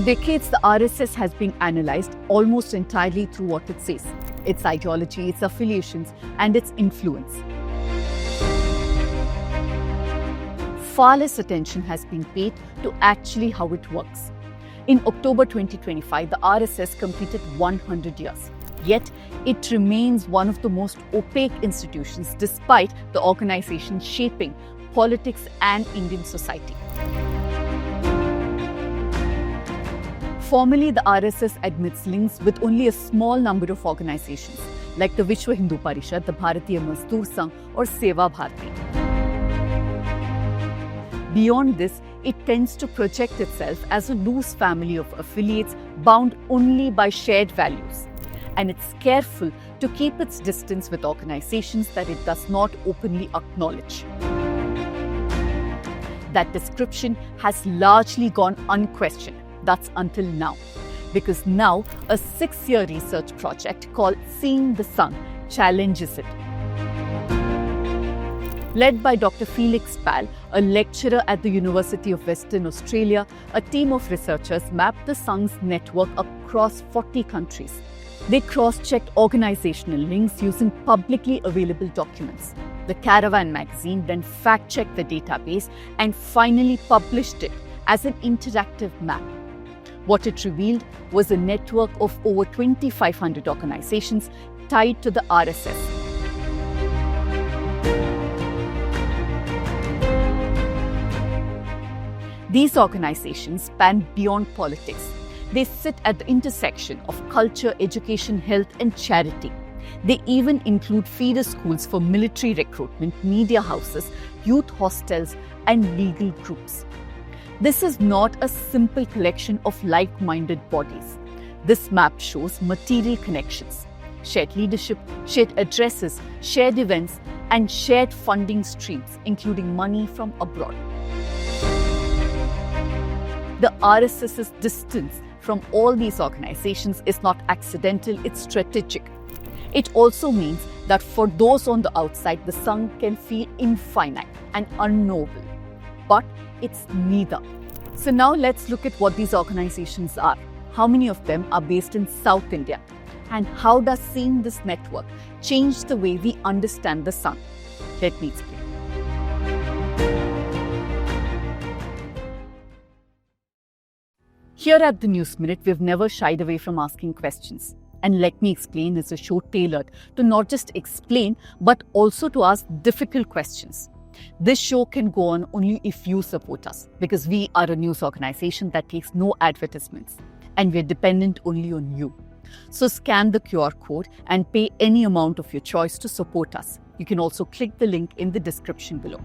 decades, the RSS has been analyzed almost entirely through what it says, its ideology, its affiliations, and its influence. Far less attention has been paid to actually how it works. In October 2025, the RSS completed 100 years. Yet, it remains one of the most opaque institutions despite the organization shaping politics and Indian society. Formally, the RSS admits links with only a small number of organizations like the Vishwa Hindu Parishad, the Bharatiya Mazdoor Sangh, or Seva Bharati. Beyond this, it tends to project itself as a loose family of affiliates bound only by shared values. And it's careful to keep its distance with organizations that it does not openly acknowledge. That description has largely gone unquestioned. That's until now. Because now, a 6-year research project called Seeing the Sun challenges it. Led by Dr. Felix Pal, a lecturer at the University of Western Australia, a team of researchers mapped the Sun's network across 40 countries. They cross-checked organizational links using publicly available documents. The Caravan magazine then fact-checked the database and finally published it as an interactive map. What it revealed was a network of over 2,500 organizations tied to the RSS. These organizations span beyond politics. They sit at the intersection of culture, education, health, and charity. They even include feeder schools for military recruitment, media houses, youth hostels, and legal groups. This is not a simple collection of like-minded bodies. This map shows material connections, shared leadership, shared addresses, shared events, and shared funding streams, including money from abroad. The RSS's distance from all these organizations is not accidental, it's strategic. It also means that for those on the outside, the Sangh can feel infinite and unknowable. But it's neither. So now let's look at what these organizations are. How many of them are based in South India? And how does seeing this network change the way we understand the Sangh? Let me explain. Here at the News Minute, we've never shied away from asking questions. And Let Me Explain is a show tailored to not just explain, but also to ask difficult questions. This show can go on only if you support us, because we are a news organization that takes no advertisements, and we're dependent only on you. So scan the QR code and pay any amount of your choice to support us. You can also click the link in the description below.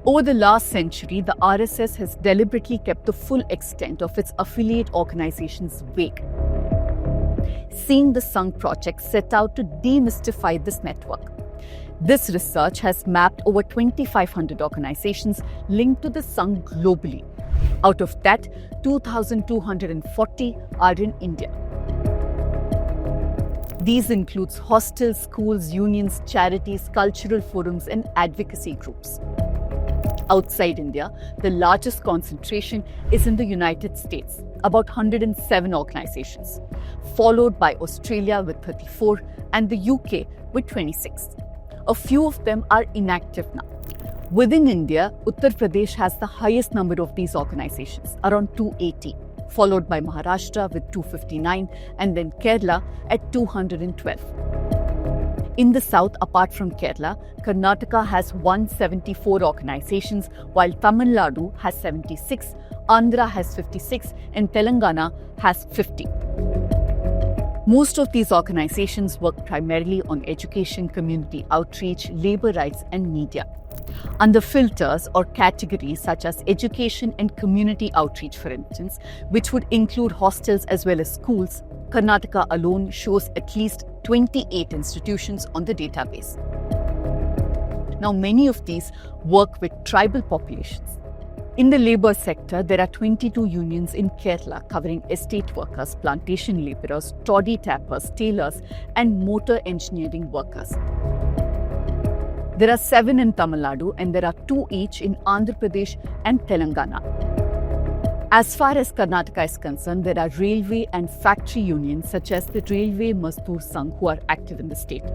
Over the last century, the RSS has deliberately kept the full extent of its affiliate organizations vague. Seeing the Sangh project set out to demystify this network. This research has mapped over 2,500 organizations linked to the Sangh globally. Out of that, 2,240 are in India. These include hostels, schools, unions, charities, cultural forums, and advocacy groups. Outside India, the largest concentration is in the United States, about 107 organizations, followed by Australia with 34 and the UK with 26. A few of them are inactive now. Within India, Uttar Pradesh has the highest number of these organizations, around 280, followed by Maharashtra with 259 and then Kerala at 212. In the south, apart from Kerala, Karnataka has 174 organizations, while Tamil Nadu has 76, Andhra has 56, and Telangana has 50. Most of these organizations work primarily on education, community outreach, labor rights, and media. Under filters or categories such as education and community outreach, for instance, which would include hostels as well as schools, Karnataka alone shows at least 28 institutions on the database. Now, many of these work with tribal populations. In the labour sector, there are 22 unions in Kerala covering estate workers, plantation labourers, toddy tappers, tailors, and motor engineering workers. There are 7 in Tamil Nadu and there are 2 each in Andhra Pradesh and Telangana. As far as Karnataka is concerned, there are railway and factory unions such as the Railway Mazdoor Sangh who are active in the state.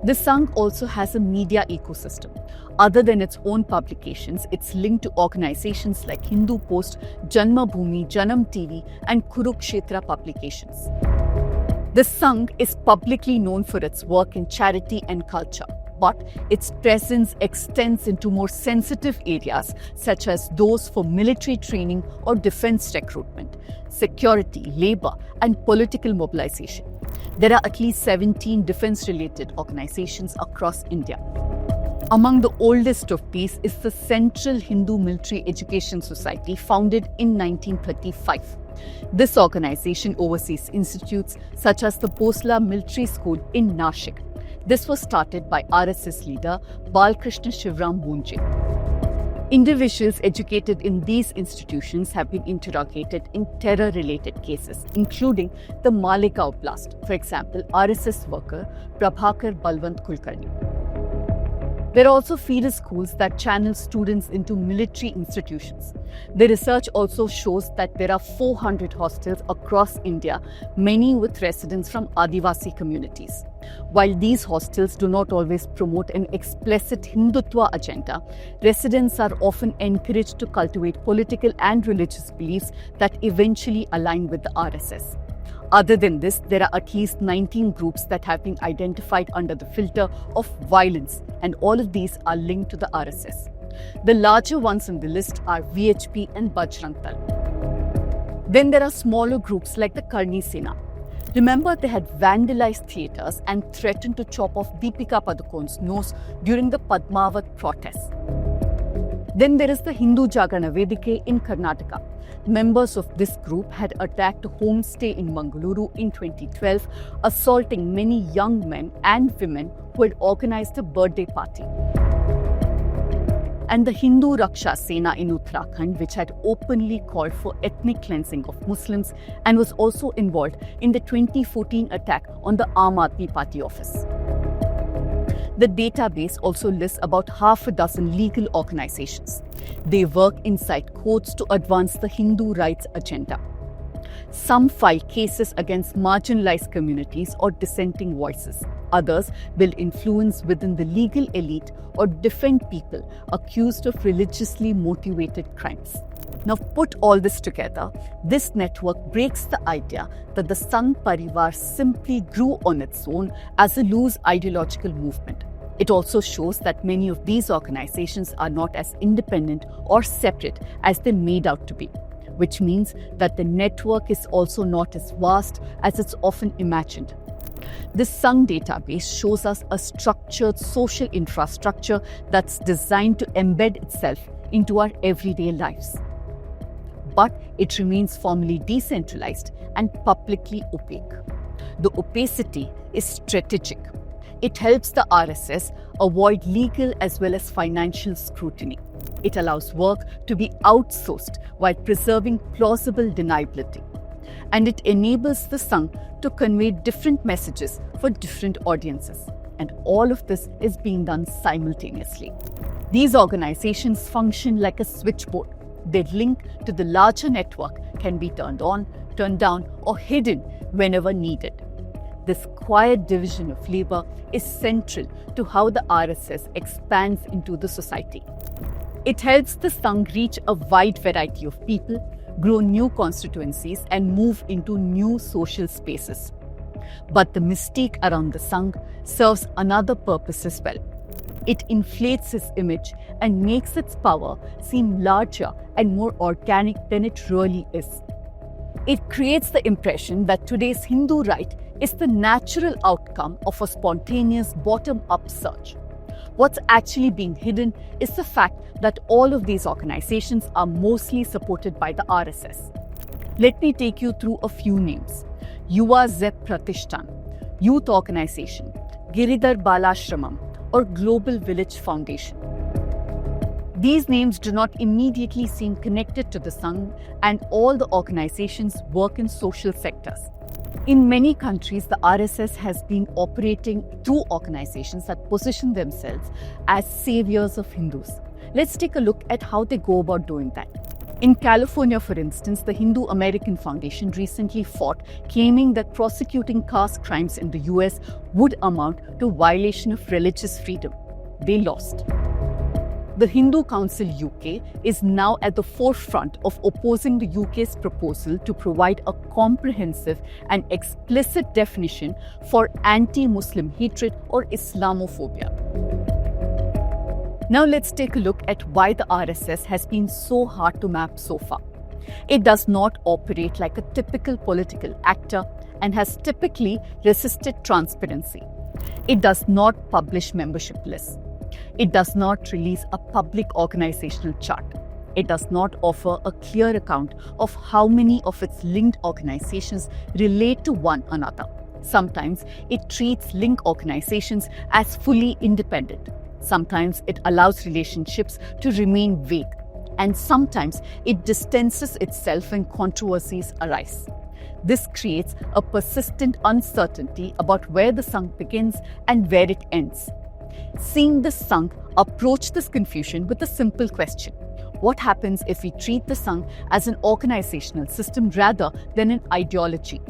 The Sangh also has a media ecosystem. Other than its own publications, it's linked to organizations like Hindu Post, Janmabhoomi, Janam TV, and Kurukshetra publications. The Sangh is publicly known for its work in charity and culture, but its presence extends into more sensitive areas such as those for military training or defense recruitment, security, labor, and political mobilization. There are at least 17 defense-related organizations across India. Among the oldest of these is the Central Hindu Military Education Society, founded in 1935. This organization oversees institutes such as the Bhosla Military School in Nashik. This was started by RSS leader Balkrishna Shivram Munje. Individuals educated in these institutions have been interrogated in terror-related cases, including the Malegaon blast, for example, RSS worker Prabhakar Balwant Kulkarni. There are also feeder schools that channel students into military institutions. The research also shows that there are 400 hostels across India, many with residents from Adivasi communities. While these hostels do not always promote an explicit Hindutva agenda, residents are often encouraged to cultivate political and religious beliefs that eventually align with the RSS. Other than this, there are at least 19 groups that have been identified under the filter of violence, and all of these are linked to the RSS. The larger ones on the list are VHP and Bajrang Dal. Then there are smaller groups like the Karni Sena. Remember, they had vandalized theatres and threatened to chop off Deepika Padukone's nose during the Padmavat protests. Then there is the Hindu Jagrana Vedike in Karnataka. Members of this group had attacked a homestay in Mangaluru in 2012, assaulting many young men and women who had organized a birthday party. And the Hindu Raksha Sena in Uttarakhand, which had openly called for ethnic cleansing of Muslims and was also involved in the 2014 attack on the Aam Aadmi Party office. The database also lists about half a dozen legal organizations. They work inside courts to advance the Hindu rights agenda. Some file cases against marginalized communities or dissenting voices. Others build influence within the legal elite or defend people accused of religiously motivated crimes. Now put all this together, this network breaks the idea that the Sangh Parivar simply grew on its own as a loose ideological movement. It also shows that many of these organizations are not as independent or separate as they made out to be, which means that the network is also not as vast as it's often imagined. This Sangh database shows us a structured social infrastructure that's designed to embed itself into our everyday lives. But it remains formally decentralized and publicly opaque. The opacity is strategic. It helps the RSS avoid legal as well as financial scrutiny. It allows work to be outsourced while preserving plausible deniability. And it enables the Sangh to convey different messages for different audiences. And all of this is being done simultaneously. These organizations function like a switchboard. Their link to the larger network can be turned on, turned down, or hidden whenever needed. This quiet division of labor is central to how the RSS expands into the society. It helps the Sangh reach a wide variety of people, grow new constituencies, and move into new social spaces. But the mystique around the Sangh serves another purpose as well. It inflates its image and makes its power seem larger and more organic than it really is. It creates the impression that today's Hindu right is the natural outcome of a spontaneous bottom-up surge. What's actually being hidden is the fact that all of these organizations are mostly supported by the RSS. Let me take you through a few names. Yuva Zep Pratishthan, Youth Organization, Giridhar Balashramam, or Global Village Foundation. These names do not immediately seem connected to the Sangh, and all the organizations work in social sectors. In many countries, the RSS has been operating through organizations that position themselves as saviors of Hindus. Let's take a look at how they go about doing that. In California, for instance, the Hindu American Foundation recently fought, claiming that prosecuting caste crimes in the US would amount to violation of religious freedom. They lost. The Hindu Council UK is now at the forefront of opposing the UK's proposal to provide a comprehensive and explicit definition for anti-Muslim hatred or Islamophobia. Now let's take a look at why the RSS has been so hard to map so far. It does not operate like a typical political actor and has typically resisted transparency. It does not publish membership lists. It does not release a public organizational chart. It does not offer a clear account of how many of its linked organizations relate to one another. Sometimes it treats linked organizations as fully independent. Sometimes it allows relationships to remain vague. And sometimes it distances itself when controversies arise. This creates a persistent uncertainty about where the Sangh begins and where it ends. Seeing the Sangh approach this confusion with a simple question: what happens if we treat the Sangh as an organizational system rather than an ideology?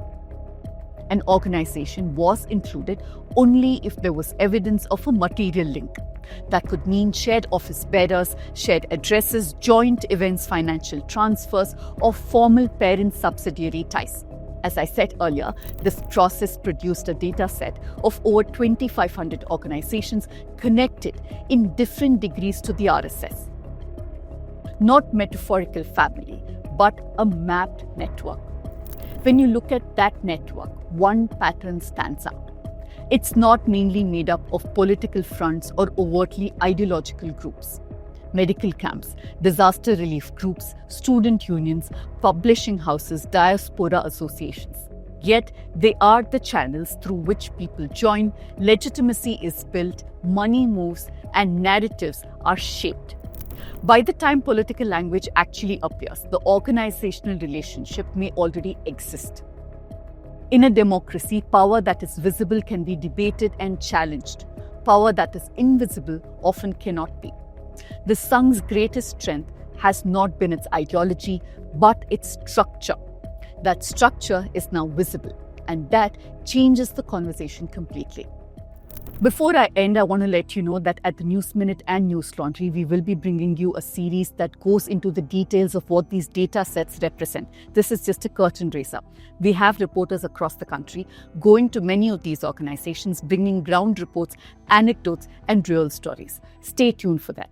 An organization was included only if there was evidence of a material link. That could mean shared office bearers, shared addresses, joint events, financial transfers, or formal parent-subsidiary ties. As I said earlier, this process produced a data set of over 2,500 organizations connected in different degrees to the RSS. Not metaphorical family, but a mapped network. When you look at that network, one pattern stands out. It's not mainly made up of political fronts or overtly ideological groups. Medical camps, disaster relief groups, student unions, publishing houses, diaspora associations. Yet, they are the channels through which people join, legitimacy is built, money moves, and narratives are shaped. By the time political language actually appears, the organizational relationship may already exist. In a democracy, power that is visible can be debated and challenged. Power that is invisible often cannot be. The Sangh's greatest strength has not been its ideology, but its structure. That structure is now visible, and that changes the conversation completely. Before I end, I want to let you know that at the News Minute and News Laundry, we will be bringing you a series that goes into the details of what these data sets represent. This is just a curtain raiser. We have reporters across the country going to many of these organizations, bringing ground reports, anecdotes, and real stories. Stay tuned for that.